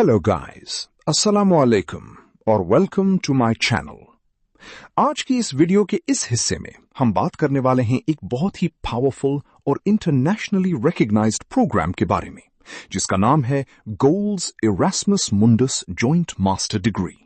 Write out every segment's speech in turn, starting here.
Hello guys, अस्सलाम वालेकुम और वेलकम टू माय चैनल। आज की इस वीडियो के इस हिस्से में हम बात करने वाले हैं एक बहुत ही पावरफुल और इंटरनेशनली रिकॉग्नाइज्ड प्रोग्राम के बारे में, जिसका नाम है goals Erasmus Mundus joint master degree.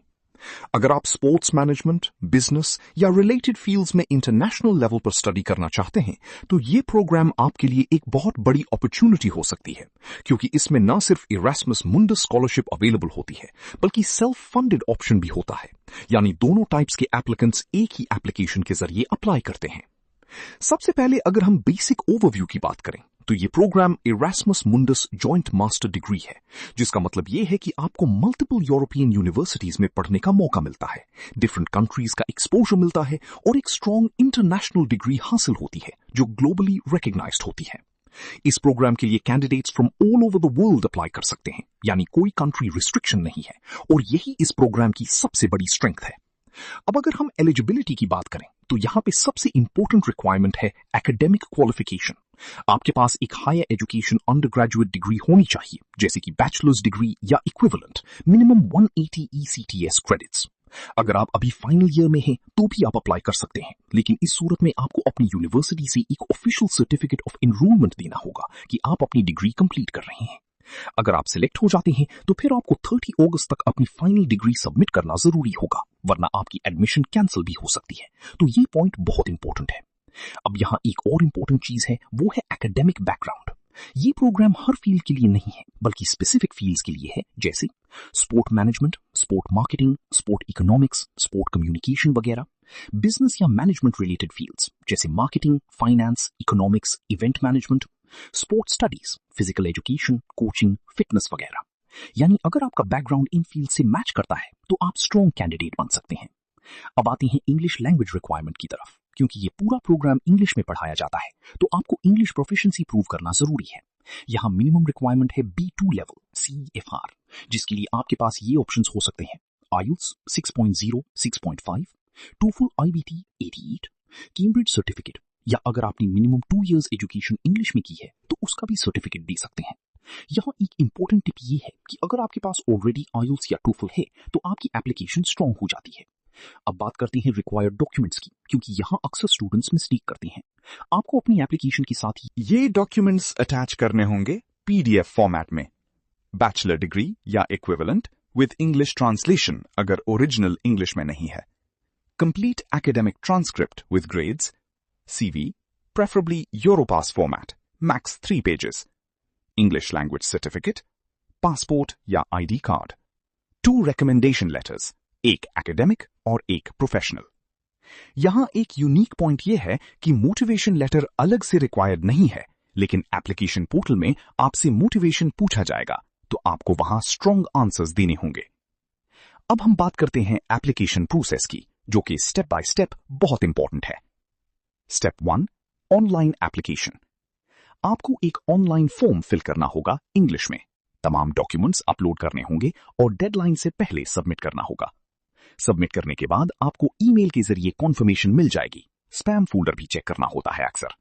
अगर आप स्पोर्ट्स मैनेजमेंट, बिजनेस या रिलेटेड फील्ड्स में इंटरनेशनल लेवल पर स्टडी करना चाहते हैं तो ये प्रोग्राम आपके लिए एक बहुत बड़ी अपॉर्चुनिटी हो सकती है, क्योंकि इसमें न सिर्फ इरास्मस मुंडस स्कॉलरशिप अवेलेबल होती है बल्कि सेल्फ फंडेड ऑप्शन भी होता है, यानी दोनों टाइप्स के एप्लीकेंट्स एक ही एप्लीकेशन के जरिए अप्लाई करते हैं। सबसे पहले अगर हम बेसिक ओवरव्यू की बात करें तो ये programme Erasmus Mundus joint master degree है, जिसका मतलब ये है कि आपको मल्टीपल यूरोपियन यूनिवर्सिटीज में पढ़ने का मौका मिलता है, डिफरेंट कंट्रीज का एक्सपोजर मिलता है और एक स्ट्रॉन्ग इंटरनेशनल डिग्री हासिल होती है जो ग्लोबली रिकॉग्नाइज्ड होती है। इस प्रोग्राम के लिए candidates from all over the world apply कर सकते हैं, यानी कोई कंट्री रिस्ट्रिक्शन नहीं है, और यही इस प्रोग्राम की सबसे बड़ी स्ट्रेंथ है। अब अगर हम एलिजिबिलिटी की बात करें तो यहां पे सबसे इंपॉर्टेंट रिक्वायरमेंट है एकेडमिक क्वालिफिकेशन। आपके पास एक higher education under graduate degree होनी चाहिए, जैसे कि बैचलर्स डिग्री या इक्विवेलेंट, मिनिमम 180 ECTS क्रेडिट्स। अगर आप अभी फाइनल ईयर में हैं तो भी आप अप्लाई कर सकते हैं, लेकिन इस सूरत में आपको अपनी यूनिवर्सिटी से एक ऑफिशियल सर्टिफिकेट ऑफ एनरोलमेंट देना होगा कि आप अपनी डिग्री कंप्लीट कर रहे हैं। अगर आप सिलेक्ट हो जाते हैं तो फिर आपको 30 अगस्त तक अपनी फाइनल डिग्री सबमिट करना जरूरी होगा, वरना आपकी एडमिशन कैंसिल भी हो सकती है। तो ये पॉइंट बहुत इंपॉर्टेंट है। अब यहाँ एक और इंपॉर्टेंट चीज है, वो है एकेडमिक बैकग्राउंड। ये प्रोग्राम हर फील्ड के लिए नहीं है बल्कि स्पेसिफिक फील्ड्स के लिए है, जैसे sport management, sport marketing, sport economics, sport communication वगैरह। बिजनेस या मैनेजमेंट रिलेटेड फील्ड्स जैसे marketing, finance, economics, event management, sports studies, physical education, coaching, fitness वगैरह। यानी अगर आपका बैकग्राउंड इन फील्ड से मैच करता है तो आप स्ट्रॉन्ग कैंडिडेट बन सकते हैं। अब आते हैं इंग्लिश लैंग्वेज रिक्वायरमेंट की तरफ। क्योंकि ये पूरा प्रोग्राम इंग्लिश में पढ़ाया जाता है तो आपको इंग्लिश प्रोफिशिएंसी प्रूव करना जरूरी है। यहाँ मिनिमम रिक्वायरमेंट है B2 लेवल CFR, जिसके लिए आपके पास ये ऑप्शंस हो सकते हैं: IELTS 6.0, 6.5, TOEFL IBT 88, Cambridge certificate, या अगर आपने मिनिमम 2 इयर्स एजुकेशन इंग्लिश में की है तो उसका भी सर्टिफिकेट दे सकते हैं। यहाँ एक इंपॉर्टेंट टिप ये है कि अगर आपके पास ऑलरेडी IELTS या TOEFL है तो आपकी एप्लीकेशन स्ट्रॉन्ग हो जाती है। अब बात करते हैं रिक्वायर्ड डॉक्यूमेंट्स की, क्योंकि यहाँ अक्सर स्टूडेंट्स मिस्टेक करते हैं। आपको अपनी एप्लीकेशन के साथ ही ये डॉक्यूमेंट्स अटैच करने होंगे PDF फॉर्मेट में, बैचलर डिग्री या इक्विवेलेंट विद इंग्लिश ट्रांसलेशन अगर ओरिजिनल इंग्लिश में नहीं है, complete academic transcript with grades, CV, preferably Europass format, max 3 pages, English language certificate, passport या ID कार्ड, 2 रिकमेंडेशन लेटर्स, एक एकेडमिक और एक प्रोफेशनल। यहां एक यूनिक पॉइंट यह है कि मोटिवेशन लेटर अलग से रिक्वायर्ड नहीं है, लेकिन एप्लीकेशन पोर्टल में आपसे मोटिवेशन पूछा जाएगा तो आपको वहां स्ट्रॉन्ग आंसर्स देने होंगे। अब हम बात करते हैं एप्लीकेशन प्रोसेस की, जो कि स्टेप बाय स्टेप बहुत इंपॉर्टेंट है। Step 1, online application. आपको एक ऑनलाइन फॉर्म फिल करना होगा इंग्लिश में, तमाम डॉक्यूमेंट्स अपलोड करने होंगे और डेडलाइन से पहले सबमिट करना होगा। सबमिट करने के बाद आपको ईमेल के जरिए कॉन्फर्मेशन मिल जाएगी। स्पैम फोल्डर भी चेक करना होता है अक्सर।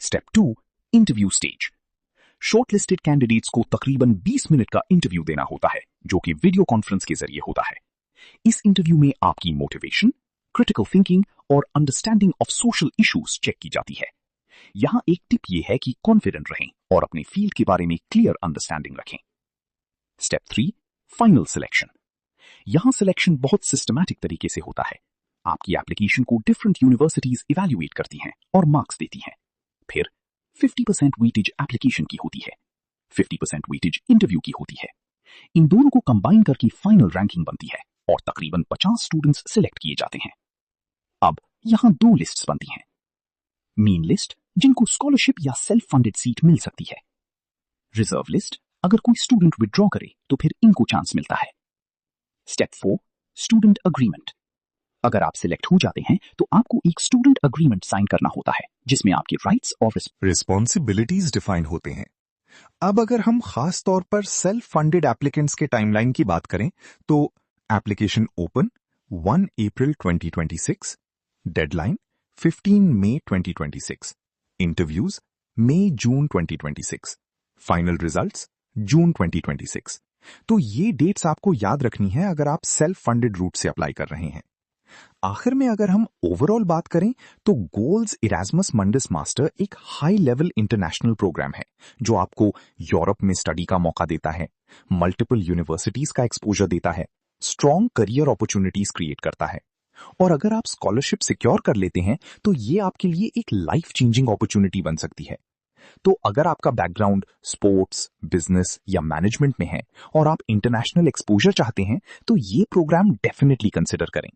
Step 2, interview stage. Shortlisted candidates को तकरीबन 20 मिनट का इंटरव्यू देना होता है, जो कि वीडियो कॉन्फ्रेंस के जरिए होता है। इस इंटरव्यू में आपकी मोटिवेशन, क्रिटिकल थिंकिंग और understanding of social issues check की जाती है। यहां एक टिप यह है कि कॉन्फिडेंट रहें और अपने फील्ड के बारे में क्लियर अंडरस्टैंडिंग रखें। Step 3, final selection. यहां सिलेक्शन बहुत सिस्टमैटिक तरीके से होता है। आपकी एप्लीकेशन को डिफरेंट यूनिवर्सिटीज इवैल्यूएट करती हैं और मार्क्स देती हैं। फिर 50% वेटेज एप्लीकेशन की होती है, 50% वेटेज इंटरव्यू की होती है। इन दोनों को कंबाइन करके फाइनल रैंकिंग बनती है और तकरीबन 50 स्टूडेंट्स सिलेक्ट किए जाते हैं। अब यहां 2 लिस्ट्स बनती हैं। मेन लिस्ट, जिनको स्कॉलरशिप या सेल्फ फंडेड सीट मिल सकती है। रिजर्व लिस्ट, अगर कोई स्टूडेंट विड्रॉ करे तो फिर इनको चांस मिलता है। Step 4, student agreement. अगर आप सिलेक्ट हो जाते हैं तो आपको एक स्टूडेंट अग्रीमेंट साइन करना होता है, जिसमें आपके राइट्स और रिस्पॉन्सिबिलिटीज डिफाइन होते हैं। अब अगर हम खास तौर पर सेल्फ फंडेड एप्लीकेंट्स के टाइमलाइन की बात करें तो एप्लीकेशन ओपन 1 अप्रैल 2026, डेडलाइन 15 मई 2026, इंटरव्यूज मई जून 2026, फाइनल रिजल्ट्स जून 2026, तो ये डेट्स आपको याद रखनी है अगर आप सेल्फ फंडेड रूट से अप्लाई कर रहे हैं। आखिर में अगर हम ओवरऑल बात करें तो गोल्स इरास्मस मंडस मास्टर एक हाई लेवल इंटरनेशनल प्रोग्राम है जो आपको यूरोप में स्टडी का मौका देता है, मल्टीपल यूनिवर्सिटीज का एक्सपोजर देता है, स्ट्रॉन्ग करियर अपॉर्चुनिटीज क्रिएट करता है। और अगर आप स्कॉलरशिप सिक्योर कर लेते हैं तो ये आपके लिए एक लाइफ चेंजिंग अपॉर्चुनिटी बन सकती है। तो अगर आपका बैकग्राउंड स्पोर्ट्स, बिजनेस या मैनेजमेंट में है और आप इंटरनेशनल एक्सपोजर चाहते हैं तो ये प्रोग्राम डेफिनेटली कंसिडर करें।